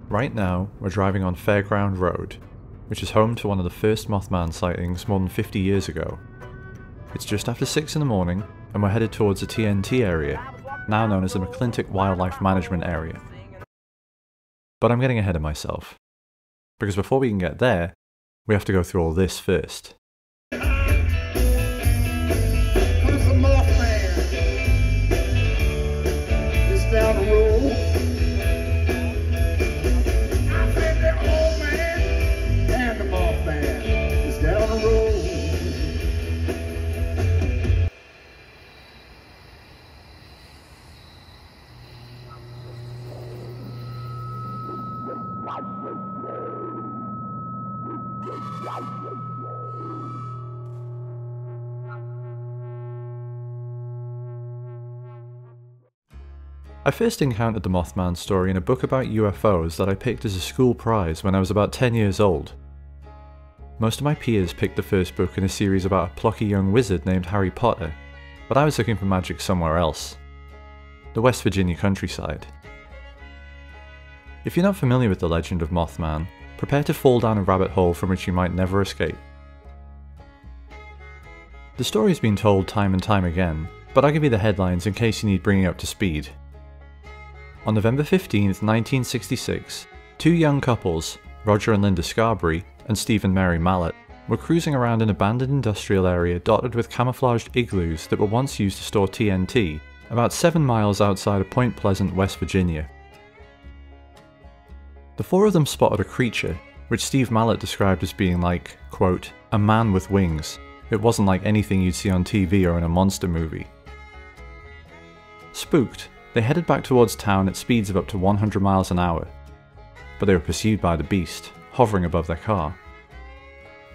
Right now, we're driving on Fairground Road, which is home to one of the first Mothman sightings more than 50 years ago. It's just after 6 in the morning, and we're headed towards the TNT area, now known as the McClintock Wildlife Management Area. But I'm getting ahead of myself, because before we can get there, we have to go through all this first. Down the road. I said the old man and the Mothman is down the road. I first encountered the Mothman story in a book about UFOs that I picked as a school prize when I was about 10 years old. Most of my peers picked the first book in a series about a plucky young wizard named Harry Potter, but I was looking for magic somewhere else. The West Virginia countryside. If you're not familiar with the legend of Mothman, prepare to fall down a rabbit hole from which you might never escape. The story has been told time and time again, but I'll give you the headlines in case you need bringing up to speed. On November 15th, 1966, two young couples, Roger and Linda Scarberry and Steve and Mary Mallett, were cruising around an abandoned industrial area dotted with camouflaged igloos that were once used to store TNT, about 7 miles outside of Point Pleasant, West Virginia. The four of them spotted a creature, which Steve Mallett described as being like, quote, a man with wings. It wasn't like anything you'd see on TV or in a monster movie. Spooked, they headed back towards town at speeds of up to 100 miles an hour, but they were pursued by the beast, hovering above their car.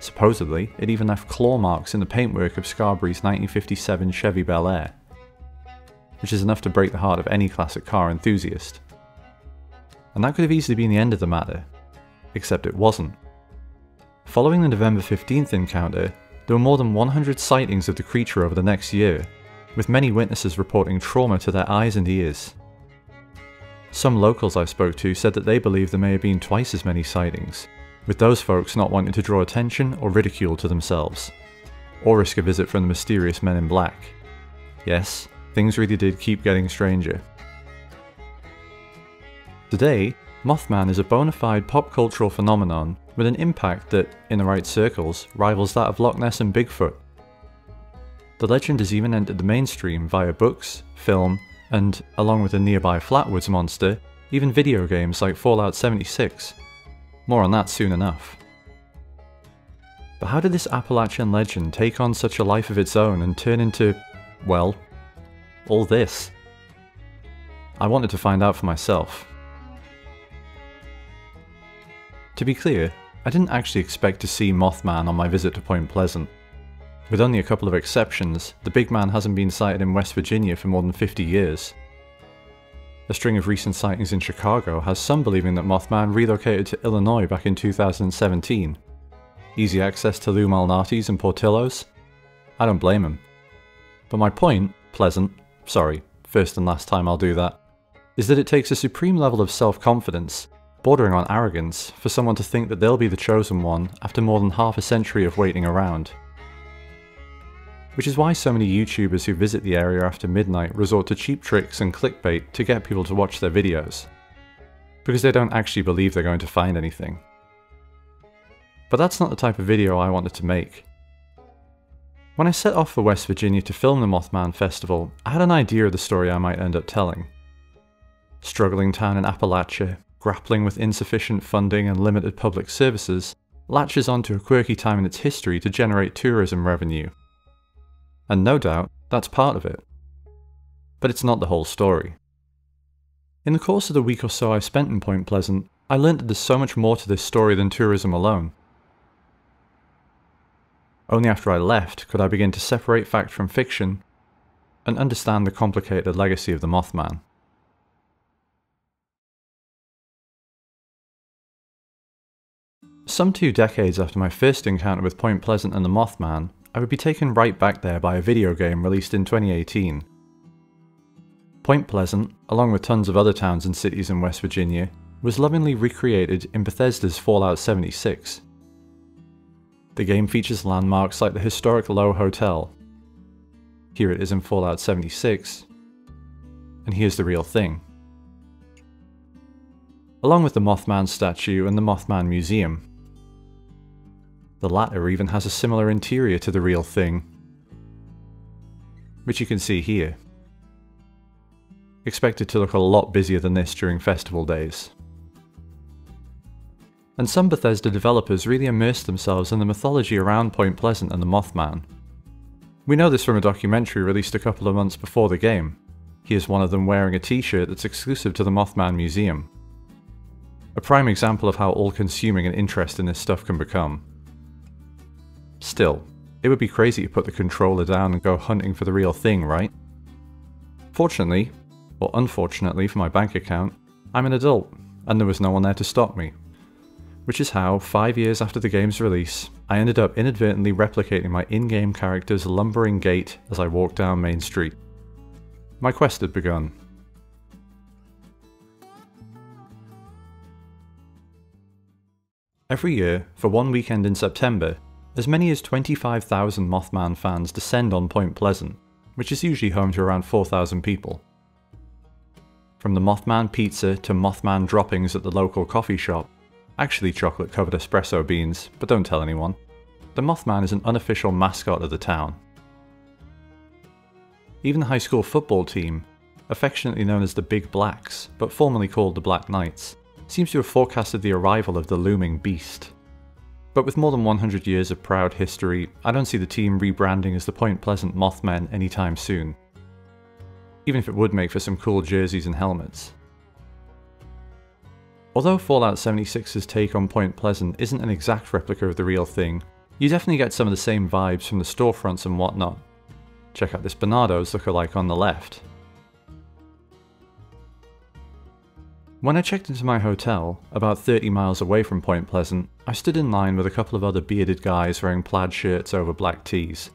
Supposedly, it even left claw marks in the paintwork of Scarberry's 1957 Chevy Bel Air, which is enough to break the heart of any classic car enthusiast. And that could have easily been the end of the matter, except it wasn't. Following the November 15th encounter, there were more than 100 sightings of the creature over the next year, with many witnesses reporting trauma to their eyes and ears. Some locals I spoke to said that they believe there may have been twice as many sightings, with those folks not wanting to draw attention or ridicule to themselves, or risk a visit from the mysterious men in black. Yes, things really did keep getting stranger. Today, Mothman is a bona fide pop cultural phenomenon with an impact that, in the right circles, rivals that of Loch Ness and Bigfoot. The legend has even entered the mainstream via books, film, and, along with the nearby Flatwoods monster, even video games like Fallout 76. More on that soon enough. But how did this Appalachian legend take on such a life of its own and turn into, well, all this? I wanted to find out for myself. To be clear, I didn't actually expect to see Mothman on my visit to Point Pleasant. With only a couple of exceptions, the big man hasn't been sighted in West Virginia for more than 50 years. A string of recent sightings in Chicago has some believing that Mothman relocated to Illinois back in 2017. Easy access to Lou Malnati's and Portillo's? I don't blame him. But my point, first and last time I'll do that, is that it takes a supreme level of self-confidence, bordering on arrogance, for someone to think that they'll be the chosen one after more than half a century of waiting around. Which is why so many YouTubers who visit the area after midnight resort to cheap tricks and clickbait to get people to watch their videos. Because they don't actually believe they're going to find anything. But that's not the type of video I wanted to make. When I set off for West Virginia to film the Mothman Festival, I had an idea of the story I might end up telling. Struggling town in Appalachia, grappling with insufficient funding and limited public services, latches onto a quirky time in its history to generate tourism revenue. And no doubt, that's part of it. But it's not the whole story. In the course of the week or so I spent in Point Pleasant, I learned that there's so much more to this story than tourism alone. Only after I left could I begin to separate fact from fiction and understand the complicated legacy of the Mothman. Some 2 decades after my first encounter with Point Pleasant and the Mothman, I would be taken right back there by a video game released in 2018. Point Pleasant, along with tons of other towns and cities in West Virginia, was lovingly recreated in Bethesda's Fallout 76. The game features landmarks like the historic Lowe Hotel. Here it is in Fallout 76, and here's the real thing. Along with the Mothman statue and the Mothman Museum. The latter even has a similar interior to the real thing, which you can see here. Expected to look a lot busier than this during festival days. And some Bethesda developers really immersed themselves in the mythology around Point Pleasant and the Mothman. We know this from a documentary released a couple of months before the game. Here's one of them wearing a t-shirt that's exclusive to the Mothman Museum. A prime example of how all-consuming an interest in this stuff can become. Still, it would be crazy to put the controller down and go hunting for the real thing, right? Fortunately, or unfortunately for my bank account, I'm an adult, and there was no one there to stop me. Which is how, 5 years after the game's release, I ended up inadvertently replicating my in-game character's lumbering gait as I walked down Main Street. My quest had begun. Every year, for one weekend in September, as many as 25,000 Mothman fans descend on Point Pleasant, which is usually home to around 4,000 people. From the Mothman pizza to Mothman droppings at the local coffee shop, actually chocolate-covered espresso beans, but don't tell anyone, the Mothman is an unofficial mascot of the town. Even the high school football team, affectionately known as the Big Blacks, but formerly called the Black Knights, seems to have forecasted the arrival of the looming beast. But with more than 100 years of proud history, I don't see the team rebranding as the Point Pleasant Mothmen anytime soon. Even if it would make for some cool jerseys and helmets. Although Fallout 76's take on Point Pleasant isn't an exact replica of the real thing, you definitely get some of the same vibes from the storefronts and whatnot. Check out this Bernardo's lookalike on the left. When I checked into my hotel, about 30 miles away from Point Pleasant, I stood in line with a couple of other bearded guys wearing plaid shirts over black tees.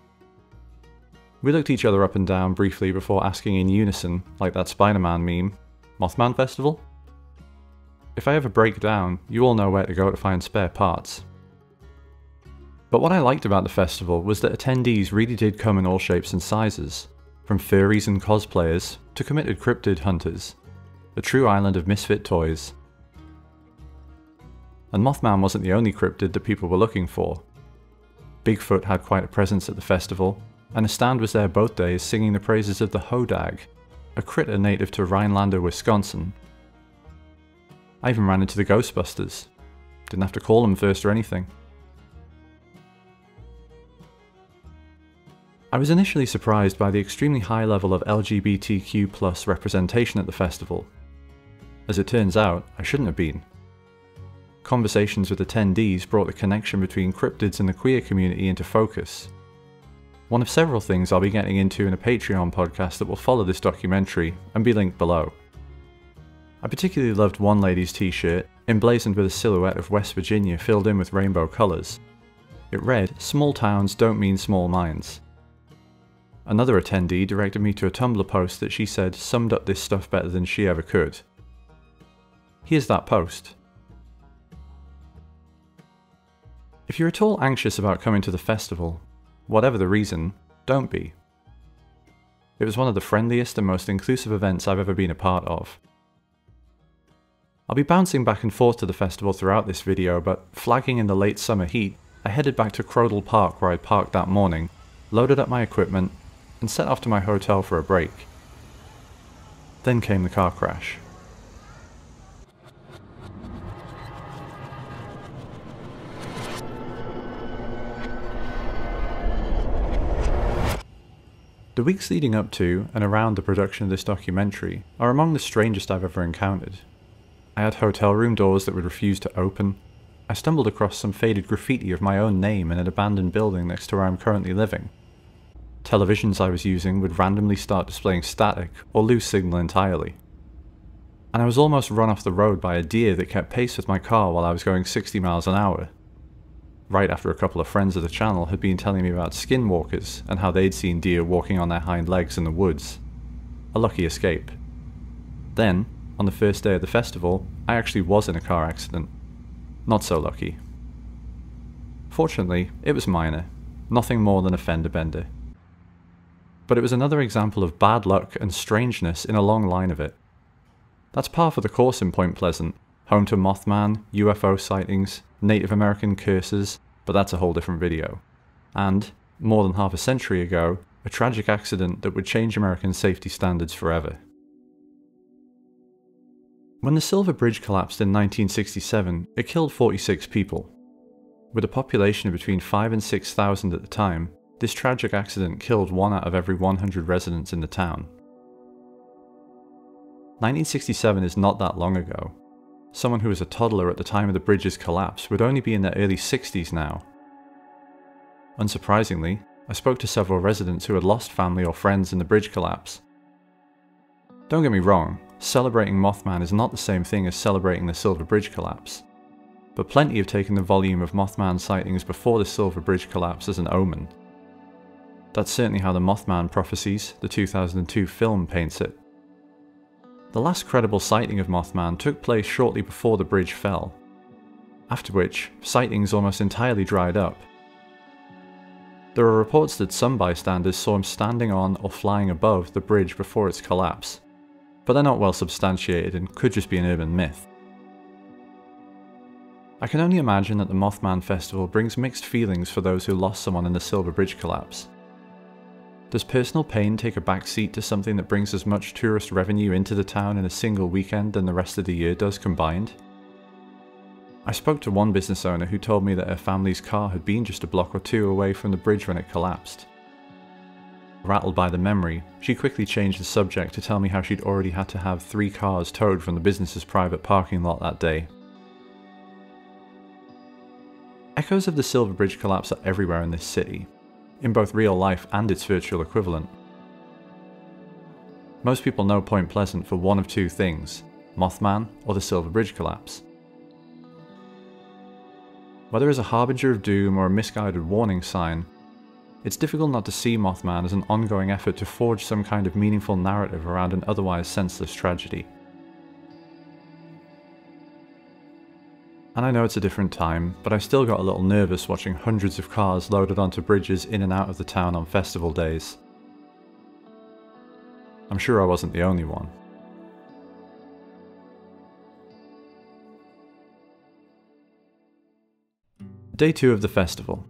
We looked each other up and down briefly before asking in unison, like that Spider-Man meme, "Mothman Festival?" If I ever break down, you all know where to go to find spare parts. But what I liked about the festival was that attendees really did come in all shapes and sizes, from furries and cosplayers to committed cryptid hunters. A true island of misfit toys. And Mothman wasn't the only cryptid that people were looking for. Bigfoot had quite a presence at the festival, and a stand was there both days singing the praises of the hodag, a critter native to Rhinelander, Wisconsin. I even ran into the Ghostbusters. Didn't have to call them first or anything. I was initially surprised by the extremely high level of LGBTQ+ representation at the festival. As it turns out, I shouldn't have been. Conversations with attendees brought the connection between cryptids and the queer community into focus. One of several things I'll be getting into in a Patreon podcast that will follow this documentary and be linked below. I particularly loved one lady's t-shirt, emblazoned with a silhouette of West Virginia filled in with rainbow colours. It read, "Small towns don't mean small minds." Another attendee directed me to a Tumblr post that she said summed up this stuff better than she ever could. Here's that post. If you're at all anxious about coming to the festival, whatever the reason, don't be. It was one of the friendliest and most inclusive events I've ever been a part of. I'll be bouncing back and forth to the festival throughout this video, but flagging in the late summer heat, I headed back to Crodel Park where I parked that morning, loaded up my equipment, and set off to my hotel for a break. Then came the car crash. The weeks leading up to and around the production of this documentary are among the strangest I've ever encountered. I had hotel room doors that would refuse to open. I stumbled across some faded graffiti of my own name in an abandoned building next to where I'm currently living. Televisions I was using would randomly start displaying static or lose signal entirely. And I was almost run off the road by a deer that kept pace with my car while I was going 60 miles an hour. Right after a couple of friends of the channel had been telling me about skinwalkers and how they'd seen deer walking on their hind legs in the woods. A lucky escape. Then, On the first day of the festival, I actually was in a car accident. Not so lucky. Fortunately, it was minor, nothing more than a fender bender. But it was another example of bad luck and strangeness in a long line of it. That's par for the course in Point Pleasant, home to Mothman, UFO sightings, Native American curses, but that's a whole different video. And, more than half a century ago, a tragic accident that would change American safety standards forever. When the Silver Bridge collapsed in 1967, it killed 46 people. With a population of between 5,000 and 6,000 at the time, this tragic accident killed 1 out of every 100 residents in the town. 1967 is not that long ago. Someone who was a toddler at the time of the bridge's collapse would only be in their early 60s now. Unsurprisingly, I spoke to several residents who had lost family or friends in the bridge collapse. Don't get me wrong, celebrating Mothman is not the same thing as celebrating the Silver Bridge collapse, but plenty have taken the volume of Mothman sightings before the Silver Bridge collapse as an omen. That's certainly how the Mothman Prophecies, the 2002 film, paints it. The last credible sighting of Mothman took place shortly before the bridge fell, after which sightings almost entirely dried up. There are reports that some bystanders saw him standing on or flying above the bridge before its collapse, but they're not well substantiated and could just be an urban myth. I can only imagine that the Mothman Festival brings mixed feelings for those who lost someone in the Silver Bridge collapse. Does personal pain take a back seat to something that brings as much tourist revenue into the town in a single weekend than the rest of the year does combined? I spoke to one business owner who told me that her family's car had been just a block or two away from the bridge when it collapsed. Rattled by the memory, she quickly changed the subject to tell me how she'd already had to have 3 cars towed from the business's private parking lot that day. Echoes of the Silver Bridge collapse are everywhere in this city, in both real life and its virtual equivalent. Most people know Point Pleasant for one of 2 things: Mothman or the Silver Bridge collapse. Whether as a harbinger of doom or a misguided warning sign, it's difficult not to see Mothman as an ongoing effort to forge some kind of meaningful narrative around an otherwise senseless tragedy. And I know it's a different time, but I still got a little nervous watching hundreds of cars loaded onto bridges in and out of the town on festival days. I'm sure I wasn't the only one. Day 2 of the festival.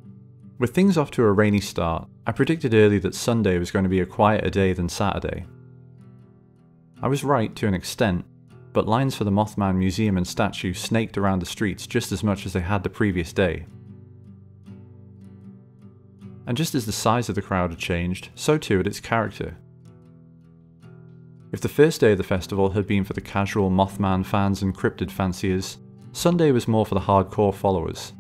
With things off to a rainy start, I predicted early that Sunday was going to be a quieter day than Saturday. I was right to an extent, but lines for the Mothman Museum and statue snaked around the streets just as much as they had the previous day. And just as the size of the crowd had changed, so too had its character. If the first day of the festival had been for the casual Mothman fans and cryptid fanciers, Sunday was more for the hardcore followers.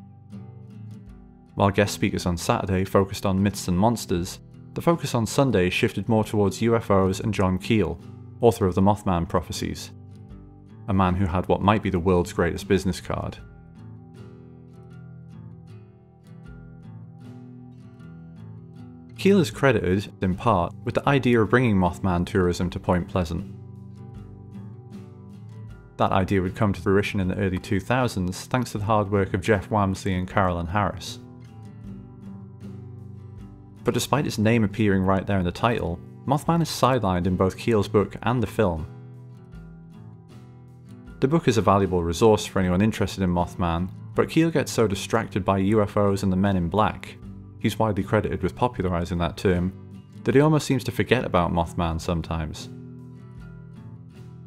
While guest speakers on Saturday focused on myths and monsters, the focus on Sunday shifted more towards UFOs and John Keel, author of the Mothman Prophecies, a man who had what might be the world's greatest business card. Keel is credited, in part, with the idea of bringing Mothman tourism to Point Pleasant. That idea would come to fruition in the early 2000s thanks to the hard work of Jeff Wamsley and Carolyn Harris. But despite its name appearing right there in the title, Mothman is sidelined in both Keel's book and the film. The book is a valuable resource for anyone interested in Mothman, but Keel gets so distracted by UFOs and the Men in Black, he's widely credited with popularising that term, that he almost seems to forget about Mothman sometimes.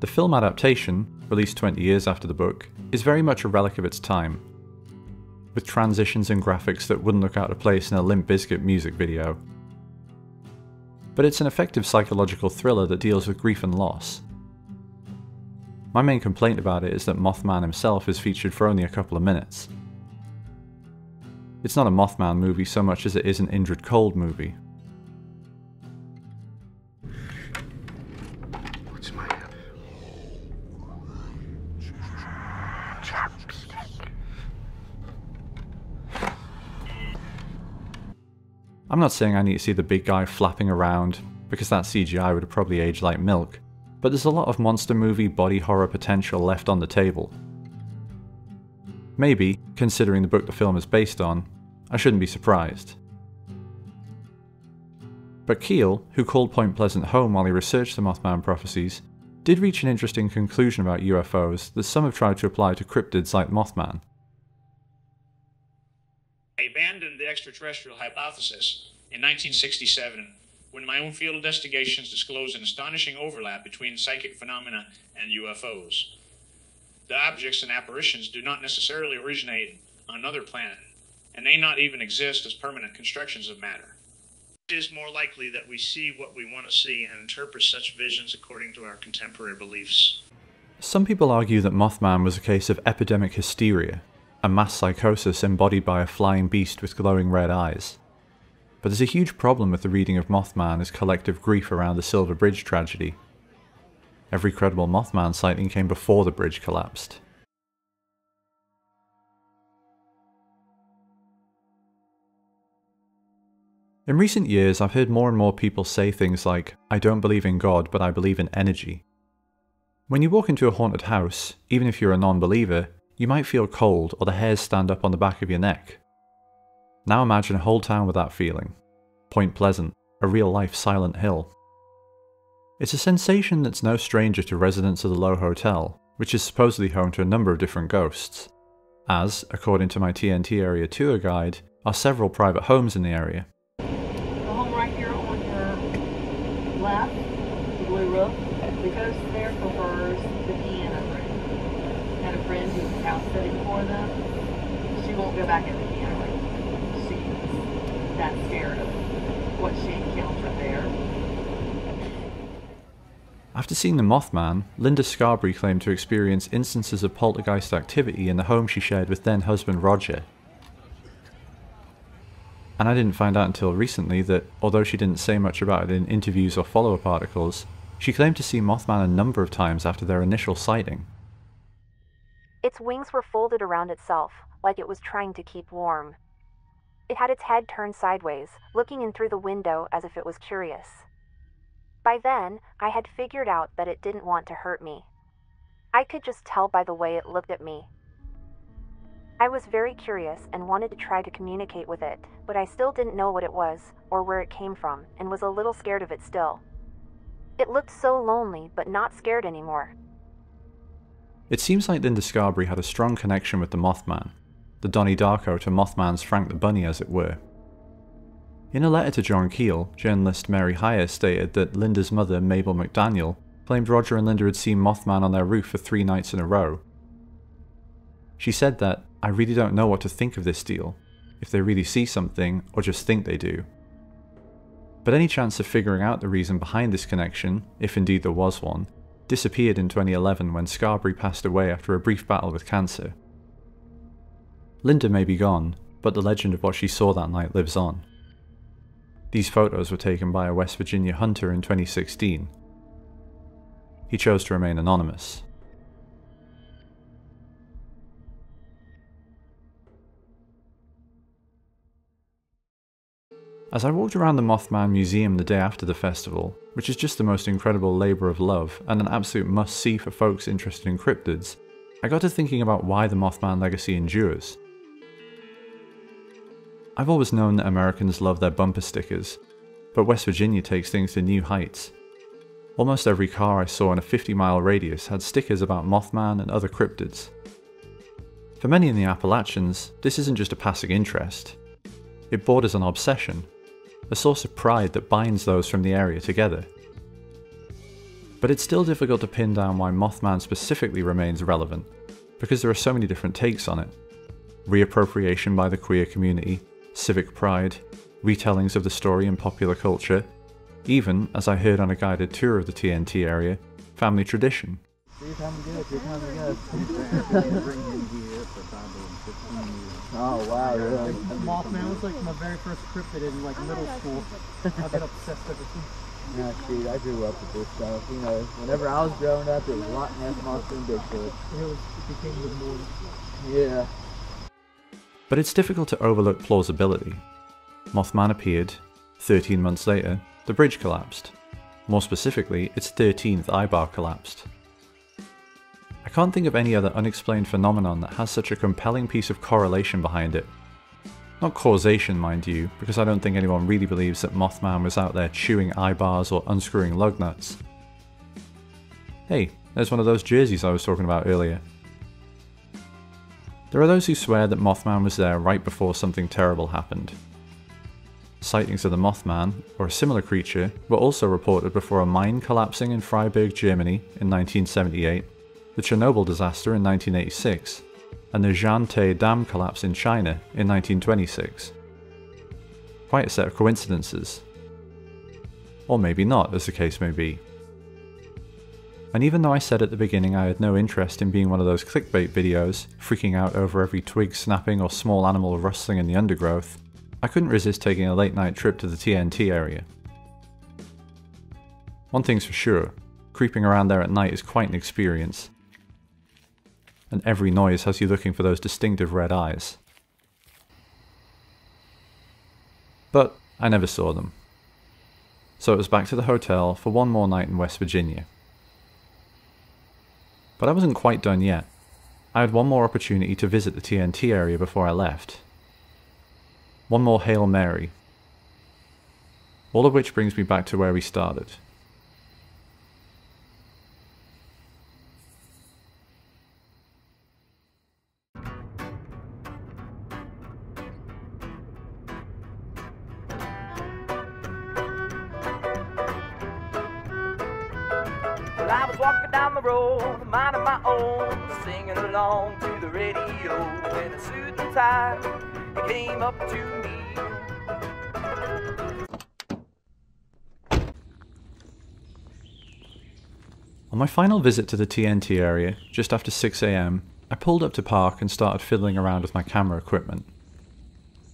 The film adaptation, released 20 years after the book, is very much a relic of its time, with transitions and graphics that wouldn't look out of place in a Limp Bizkit music video. But it's an effective psychological thriller that deals with grief and loss. My main complaint about it is that Mothman himself is featured for only a couple of minutes. It's not a Mothman movie so much as it is an Indrid Cold movie. What's my name? I'm not saying I need to see the big guy flapping around, because that CGI would have probably aged like milk, but there's a lot of monster movie body horror potential left on the table. Maybe, considering the book the film is based on, I shouldn't be surprised. But Keel, who called Point Pleasant home while he researched the Mothman prophecies, did reach an interesting conclusion about UFOs that some have tried to apply to cryptids like Mothman. I abandoned the extraterrestrial hypothesis in 1967 when my own field investigations disclosed an astonishing overlap between psychic phenomena and UFOs. The objects and apparitions do not necessarily originate on another planet, and may not even exist as permanent constructions of matter. It is more likely that we see what we want to see and interpret such visions according to our contemporary beliefs. Some people argue that Mothman was a case of epidemic hysteria, a mass psychosis embodied by a flying beast with glowing red eyes. But there's a huge problem with the reading of Mothman as collective grief around the Silver Bridge tragedy. Every credible Mothman sighting came before the bridge collapsed. In recent years, I've heard more and more people say things like, "I don't believe in God, but I believe in energy." When you walk into a haunted house, even if you're a non-believer, you might feel cold or the hairs stand up on the back of your neck. Now imagine a whole town with that feeling. Point Pleasant, a real-life Silent Hill. It's a sensation that's no stranger to residents of the Low Hotel, which is supposedly home to a number of different ghosts, as, according to my TNT area tour guide, are several private homes in the area. The home right here on your left, the blue roof, the ghost there prefers the piano room. I had a friend who was house sitting for them. She won't go back in the piano room. She's that scared of what she encountered there. After seeing the Mothman, Linda Scarberry claimed to experience instances of poltergeist activity in the home she shared with then-husband Roger. And I didn't find out until recently that, although she didn't say much about it in interviews or follow-up articles, she claimed to see Mothman a number of times after their initial sighting. Its wings were folded around itself, like it was trying to keep warm. It had its head turned sideways, looking in through the window as if it was curious. By then, I had figured out that it didn't want to hurt me. I could just tell by the way it looked at me. I was very curious and wanted to try to communicate with it, but I still didn't know what it was, or where it came from, and was a little scared of it still. It looked so lonely, but not scared anymore. It seems like Linda Scarberry had a strong connection with the Mothman, the Donnie Darko to Mothman's Frank the Bunny as it were. In a letter to John Keel, journalist Mary Heyer stated that Linda's mother, Mabel McDaniel, claimed Roger and Linda had seen Mothman on their roof for 3 nights in a row. She said that, "I really don't know what to think of this deal, if they really see something or just think they do." But any chance of figuring out the reason behind this connection, if indeed there was one, disappeared in 2011 when Scarberry passed away after a brief battle with cancer. Linda may be gone, but the legend of what she saw that night lives on. These photos were taken by a West Virginia hunter in 2016. He chose to remain anonymous. As I walked around the Mothman Museum the day after the festival, which is just the most incredible labour of love and an absolute must-see for folks interested in cryptids, I got to thinking about why the Mothman legacy endures. I've always known that Americans love their bumper stickers, but West Virginia takes things to new heights. Almost every car I saw in a 50-mile radius had stickers about Mothman and other cryptids. For many in the Appalachians, this isn't just a passing interest. It borders on obsession, a source of pride that binds those from the area together. But it's still difficult to pin down why Mothman specifically remains relevant, because there are so many different takes on it. Reappropriation by the queer community, civic pride, retellings of the story in popular culture, even, as I heard on a guided tour of the TNT area, family tradition. Oh wow, really? Mothman was like my very first cryptid in like middle school. I've been obsessed ever since. Yeah, shoot, I grew up with this stuff. You know, whenever I was growing up, it was Loch Ness Monster and Bigfoot. It became the norm. Yeah. But it's difficult to overlook plausibility. Mothman appeared, 13 months later, the bridge collapsed. More specifically, its 13th eyebar collapsed. I can't think of any other unexplained phenomenon that has such a compelling piece of correlation behind it. Not causation, mind you, because I don't think anyone really believes that Mothman was out there chewing eyebars or unscrewing lug nuts. Hey, there's one of those jerseys I was talking about earlier. There are those who swear that Mothman was there right before something terrible happened. Sightings of the Mothman, or a similar creature, were also reported before a mine collapsing in Freiburg, Germany in 1978, the Chernobyl disaster in 1986, and the Zhangte Dam collapse in China in 1926. Quite a set of coincidences. Or maybe not, as the case may be. And even though I said at the beginning I had no interest in being one of those clickbait videos, freaking out over every twig snapping or small animal rustling in the undergrowth, I couldn't resist taking a late night trip to the TNT area. One thing's for sure, creeping around there at night is quite an experience. And every noise has you looking for those distinctive red eyes. But I never saw them. So it was back to the hotel for one more night in West Virginia. But I wasn't quite done yet. I had one more opportunity to visit the TNT area before I left. One more Hail Mary. All of which brings me back to where we started. I was walking down the road, minding my own, singing along to the radio, and a suit and tie, it came up to me. On my final visit to the TNT area, just after 6 AM, I pulled up to park and started fiddling around with my camera equipment.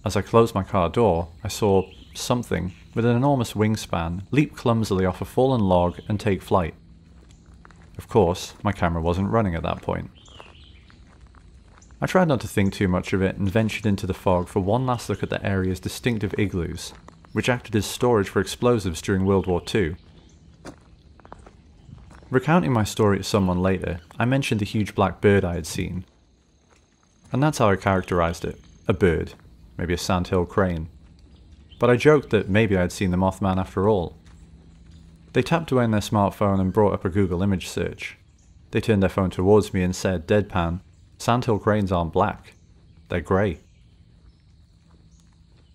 As I closed my car door, I saw something with an enormous wingspan leap clumsily off a fallen log and take flight. Of course, my camera wasn't running at that point. I tried not to think too much of it and ventured into the fog for one last look at the area's distinctive igloos, which acted as storage for explosives during World War II. Recounting my story to someone later, I mentioned the huge black bird I had seen. And that's how I characterized it, a bird, maybe a sandhill crane. But I joked that maybe I had seen the Mothman after all. They tapped away on their smartphone and brought up a Google image search. They turned their phone towards me and said, deadpan, "Sandhill cranes aren't black. They're grey."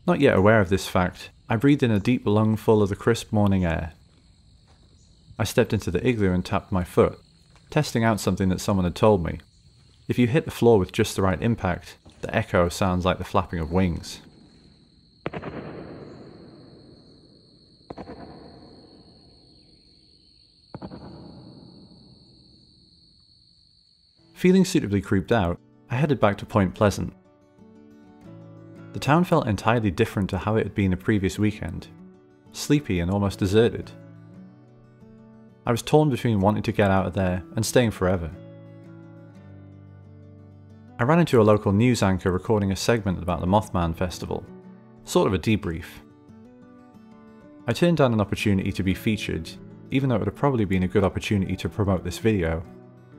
Not yet aware of this fact, I breathed in a deep lungful of the crisp morning air. I stepped into the igloo and tapped my foot, testing out something that someone had told me. If you hit the floor with just the right impact, the echo sounds like the flapping of wings. Feeling suitably creeped out, I headed back to Point Pleasant. The town felt entirely different to how it had been the previous weekend, sleepy and almost deserted. I was torn between wanting to get out of there and staying forever. I ran into a local news anchor recording a segment about the Mothman Festival, sort of a debrief. I turned down an opportunity to be featured, even though it would have probably been a good opportunity to promote this video,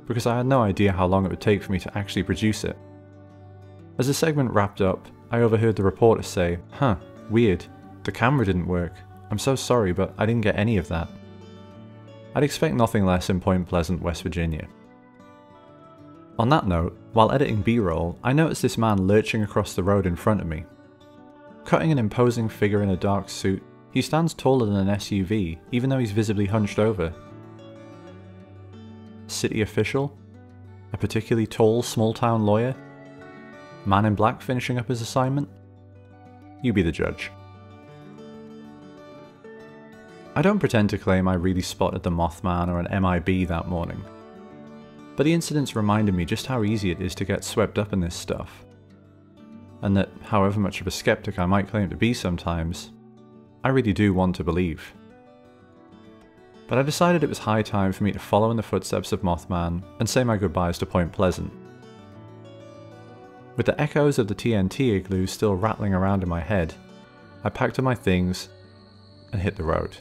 because I had no idea how long it would take for me to actually produce it. As the segment wrapped up, I overheard the reporter say, "Huh, weird, the camera didn't work. I'm so sorry, but I didn't get any of that." I'd expect nothing less in Point Pleasant, West Virginia. On that note, while editing B-roll, I noticed this man lurching across the road in front of me. Cutting an imposing figure in a dark suit, he stands taller than an SUV, even though he's visibly hunched over. City official? A particularly tall small-town lawyer? Man in black finishing up his assignment? You be the judge. I don't pretend to claim I really spotted the Mothman or an MIB that morning, but the incidents reminded me just how easy it is to get swept up in this stuff, and that however much of a skeptic I might claim to be sometimes, I really do want to believe. But I decided it was high time for me to follow in the footsteps of Mothman and say my goodbyes to Point Pleasant. With the echoes of the TNT igloo still rattling around in my head, I packed up my things and hit the road.